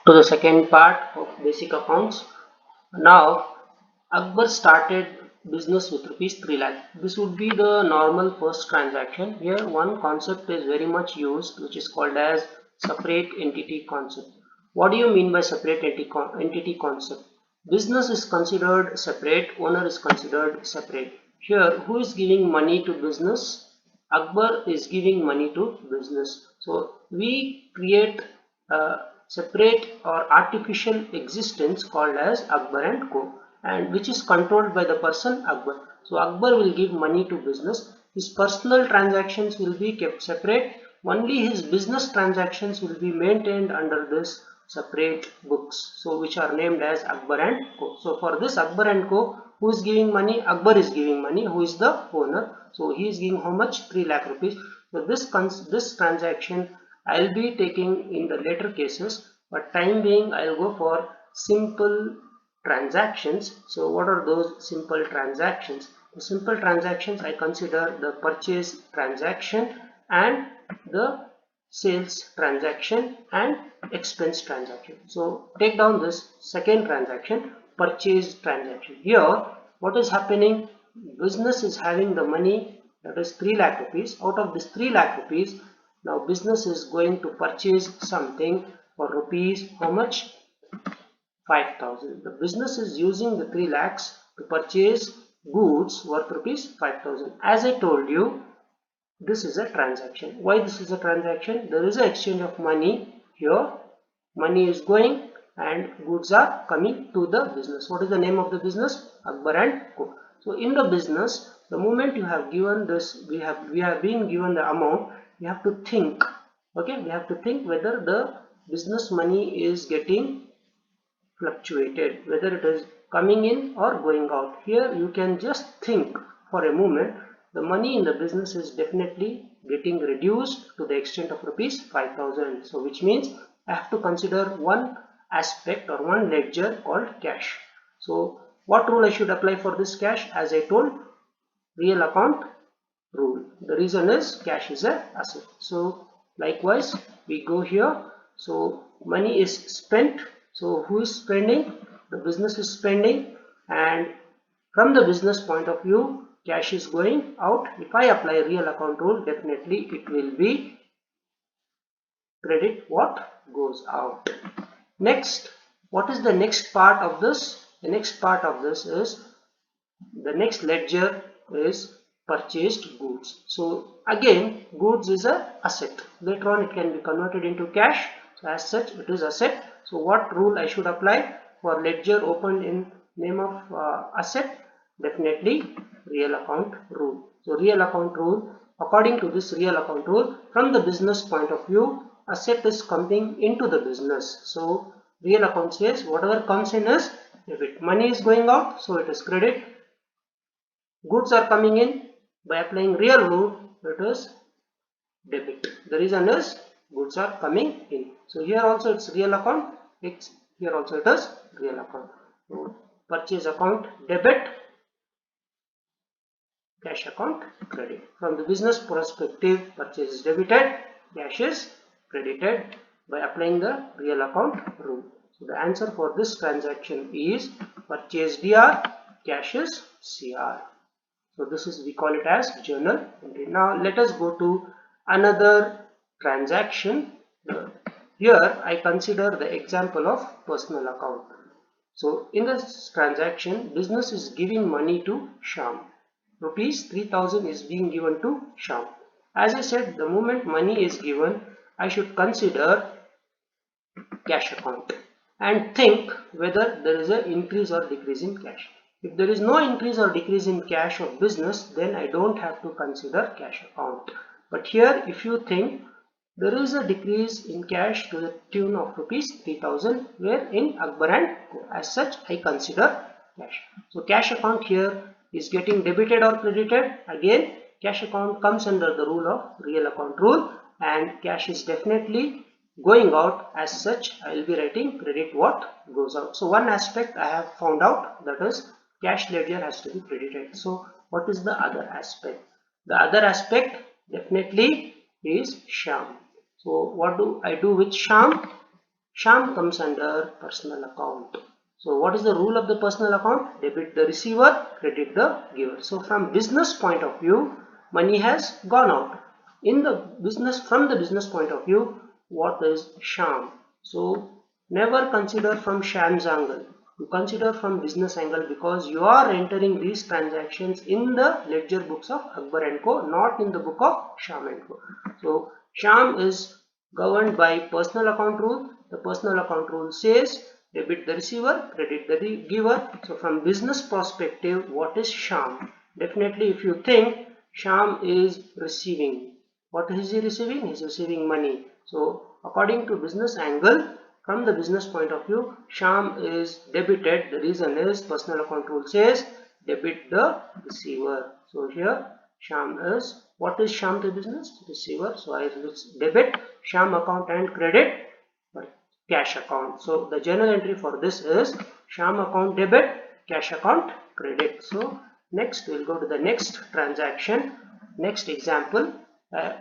to the second part of basic accounts. Now, Akbar started business with rupees 3 lakh. This would be the normal first transaction. Here, one concept is very much used, which is called as separate entity concept. What do you mean by separate entity concept? Business is considered separate, owner is considered separate. Here, who is giving money to business? Akbar is giving money to business. So, we create a separate or artificial existence called as Akbar and Co, and which is controlled by the person Akbar. So Akbar will give money to business. His personal transactions will be kept separate. Only his business transactions will be maintained under this separate books, so which are named as Akbar and Co. So for this Akbar and Co, who is giving money? Akbar is giving money. Who is the owner? So he is giving how much? 3 lakh rupees. So this transaction I'll be taking in the later cases, but time being I'll go for simple transactions. So what are those simple transactions? The simple transactions I consider the purchase transaction and the sales transaction and expense transaction. So take down this second transaction, purchase transaction. Here what is happening? Business is having the money, that is 3 lakh rupees. Out of this 3 lakh rupees, now business is going to purchase something for rupees how much? 5,000. The business is using the 3 lakhs to purchase goods worth rupees 5,000. As I told you, this is a transaction. Why this is a transaction? There is an exchange of money here. Money is going and goods are coming to the business. What is the name of the business? Akbar and Co. So in the business, the moment you have given this, we have been given the amount, we have to think. Okay, we have to think whether the business money is getting fluctuated, whether it is coming in or going out. Here you can just think for a moment. The money in the business is definitely getting reduced to the extent of rupees 5,000. So which means I have to consider one aspect or one ledger called cash. So what rule I should apply for this cash? As I told, real account rule. The reason is cash is an asset. So likewise we go here. So money is spent. So who is spending? The business is spending, and from the business point of view, cash is going out. If I apply real account rule, definitely it will be credit what goes out. Next, what is the next part of this? The next part of this is, the next ledger is purchased goods. So again, goods is a asset. Later on it can be converted into cash. So as such it is asset. So what rule I should apply for ledger opened in name of asset? Definitely real account rule. So real account rule, according to this real account rule, from the business point of view, asset is coming into the business. So real account says whatever comes in is debit. Money is going out, so it is credit. Goods are coming in, by applying real rule, it is debit. The reason is goods are coming in. So here also it's real account, here also it is real account. So purchase account debit, cash account credit. From the business perspective, purchase is debited, cash is credited by applying the real account rule. So the answer for this transaction is purchase DR, cash is CR. So this is, we call it as journal entry. Now let us go to another transaction. Here I consider the example of personal account. So in this transaction, business is giving money to Sham. Rupees 3,000 is being given to Sham. As I said, the moment money is given, I should consider cash account and think whether there is an increase or decrease in cash. If there is no increase or decrease in cash of business, then I don't have to consider cash account. But here if you think there is a decrease in cash to the tune of rupees 3,000, where in Akbar and Co. As such I consider cash. So cash account here is getting debited or credited. Again, cash account comes under the rule of real account rule, and cash is definitely going out. As such I will be writing credit what goes out. So one aspect I have found out, that is cash ledger has to be credited. So what is the other aspect? The other aspect definitely is Sham. So what do I do with Sham? Sham comes under personal account. So what is the rule of the personal account? Debit the receiver, credit the giver. So from business point of view, money has gone out. In the business, from the business point of view, what is Sham? So never consider from Sham's angle. You consider from business angle because you are entering these transactions in the ledger books of Akbar and Co, not in the book of Sham and Co. So Sham is governed by personal account rule. The personal account rule says debit the receiver, credit the giver. So from business perspective, what is Sham? Definitely if you think Sham is receiving. What is he receiving? He is receiving money. So according to business angle, from the business point of view, Sham is debited. The reason is personal account rule says debit the receiver. So here Sham is, what is Sham to business? Receiver. So I will debit Sham account and credit cash account. So the journal entry for this is Sham account debit, cash account credit. So next we'll go to the next transaction, next example,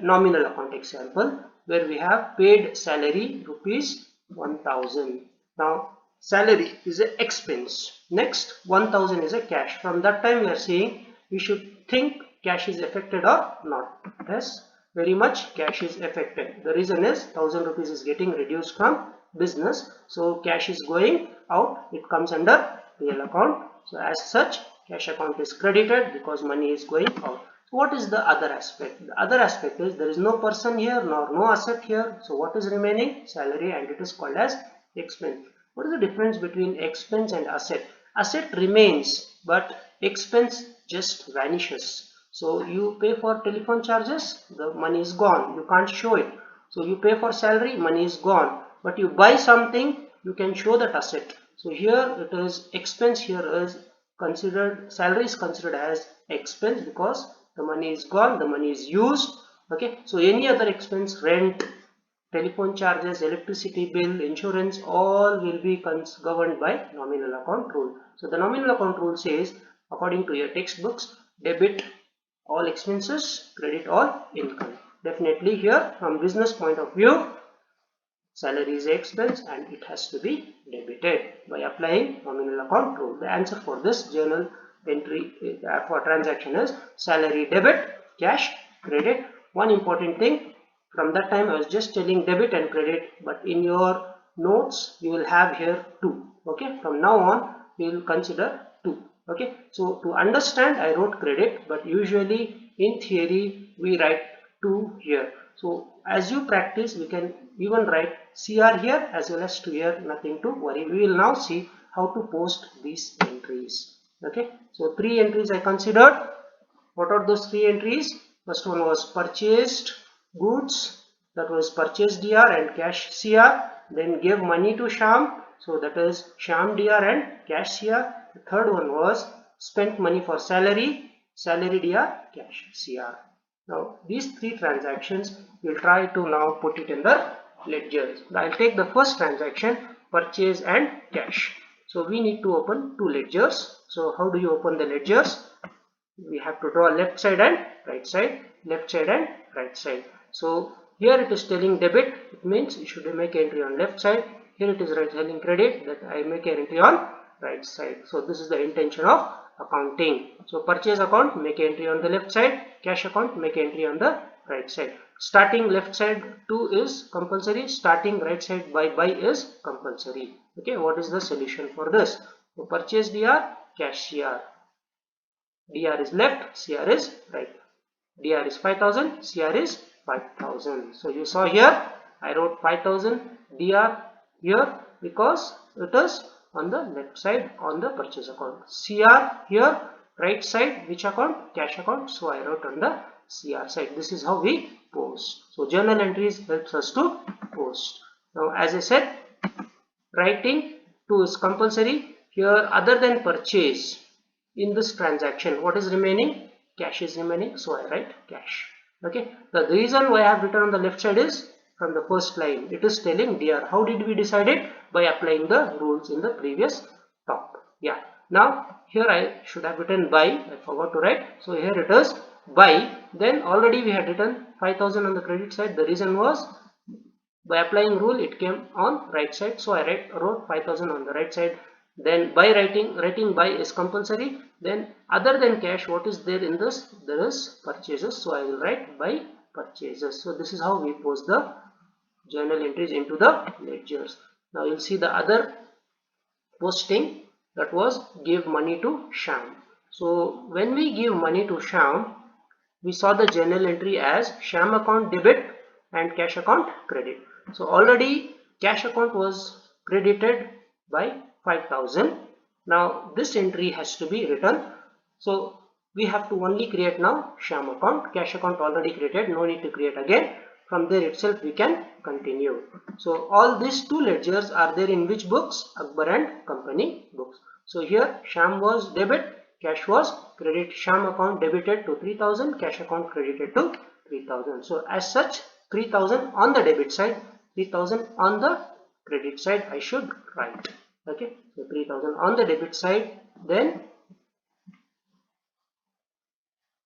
nominal account example, where we have paid salary rupees 1000. Now salary is an expense. Next 1000 is a cash. From that time we are saying we should think cash is affected or not. Yes, very much cash is affected. The reason is 1000 rupees is getting reduced from business, so cash is going out. It comes under real account. So as such, cash account is credited because money is going out. So what is the other aspect? The other aspect is there is no person here nor no asset here. So what is remaining? Salary, and it is called as expense. What is the difference between expense and asset? Asset remains, but expense just vanishes. So you pay for telephone charges, the money is gone, you can't show it. So you pay for salary, money is gone. But you buy something, you can show that asset. So here it is expense, here is considered, salary is considered as expense because the money is gone, the money is used. Okay, so any other expense, rent, telephone charges, electricity bill, insurance, all will be governed by nominal account rule. So the nominal account rule says, according to your textbooks, debit all expenses, credit all income. Definitely here from business point of view, salary is expense and it has to be debited by applying nominal account rule. The answer for this journal entry for transaction is salary debit, cash credit. One important thing, from that time I was just telling debit and credit, but in your notes you will have here 2. Okay, from now on we will consider 2. Okay, so to understand I wrote credit, but usually in theory we write 2 here. So as you practice, we can even write CR here as well as 2 here, nothing to worry. We will now see how to post these entries. Okay, so 3 entries I considered. What are those 3 entries? First one was purchased goods, that was purchase DR and cash CR. Then gave money to Sham, so that is Sham DR and cash CR. The third one was spent money for salary, salary DR, cash CR. Now these 3 transactions we will try to now put it in the ledgers. I will take the first transaction, purchase and cash. So we need to open 2 ledgers. So how do you open the ledgers? We have to draw left side and right side, left side and right side. So here it is telling debit, it means you should make entry on left side. Here it is telling credit, that I make an entry on right side. So this is the intention of accounting. So purchase account, make entry on the left side, cash account, make entry on the right side. Starting left side to is compulsory, starting right side by is compulsory. Okay, what is the solution for this? So purchase DR, cash CR. DR is left, CR is right. DR is 5000, CR is 5000. So you saw here I wrote 5000 DR here because it is on the left side on the purchase account. CR here right side, which account? Cash account. So I wrote on the CR side. This is how we post. So journal entries helps us to post. Now as I said, writing to is compulsory. Here other than purchase, in this transaction what is remaining? Cash is remaining, so I write cash. Okay, the reason why I have written on the left side is from the first line, it is telling DR. How did we decide it? By applying the rules in the previous talk. Yeah, now here I should have written by, I forgot to write. So here it is by, then already we had written 5000 on the credit side. The reason was By applying rule, it came on right side, so I wrote 5000 on the right side. Then by writing by is compulsory. Then other than cash, what is there in this? There is purchases, so I will write by purchases. So this is how we post the journal entries into the ledgers. Now you'll see the other posting, that was give money to Sham. So when we give money to Sham, we saw the journal entry as Sham account debit and cash account credit. So already cash account was credited by 5000. Now this entry has to be written. So we have to only create now Sham account. Cash account already created, no need to create again. From there itself we can continue. So all these two ledgers are there in which books? Akbar and company books. So here Sham was debit, cash was credit. Sham account debited to 3000, cash account credited to 3000. So as such, 3000 on the debit side, 3000 on the credit side I should write. Okay, so 3000 on the debit side, then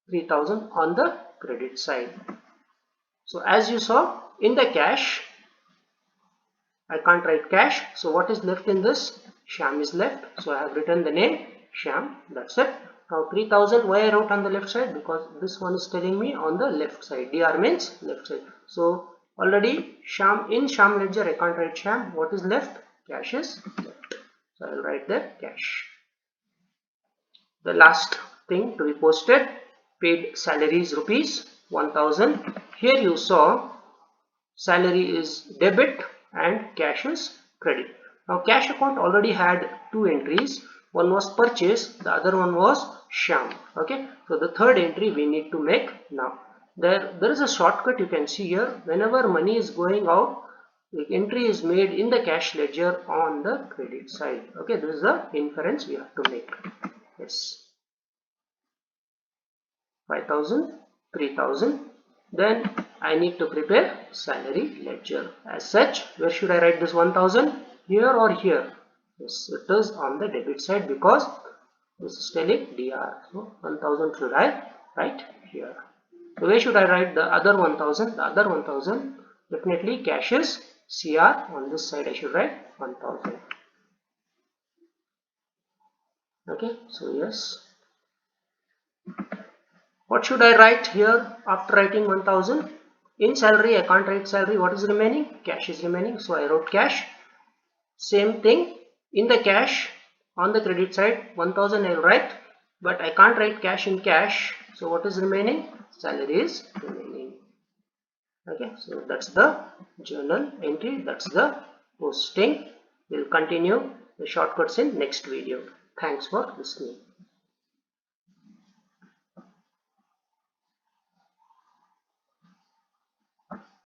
3000 on the credit side. So as you saw in the cash, I can't write cash. So what is left in this? Sham is left. So I have written the name Sham. That's it. Now 3000, why I wrote on the left side? Because this one is telling me on the left side. DR means left side. So already Sham, in Sham ledger I can't write Sham. What is left? Cash is left. So I will write there cash. The last thing to be posted, paid salaries rupees 1000. Here you saw salary is debit and cash is credit. Now cash account already had two entries. One was purchase, the other one was Sham. Okay, so the third entry we need to make now. There is a shortcut you can see here. Whenever money is going out, the entry is made in the cash ledger on the credit side. Okay, this is the inference we have to make. Yes, 5000, 3000. Then I need to prepare salary ledger. As such, where should I write this 1000? Here or here? Yes, it is on the debit side because this is telling DR. So 1000 should I write here. So where should I write the other 1000? The other 1000, definitely cash is CR. On this side I should write 1000. Okay, so yes. What should I write here after writing 1000? In salary, I can't write salary. What is remaining? Cash is remaining. So I wrote cash. Same thing. In the cash, on the credit side, 1000 I will write. But I can't write cash in cash. So what is remaining? Salary is remaining. Okay. So that's the journal entry. That's the posting. We'll continue the shortcuts in next video. Thanks for listening.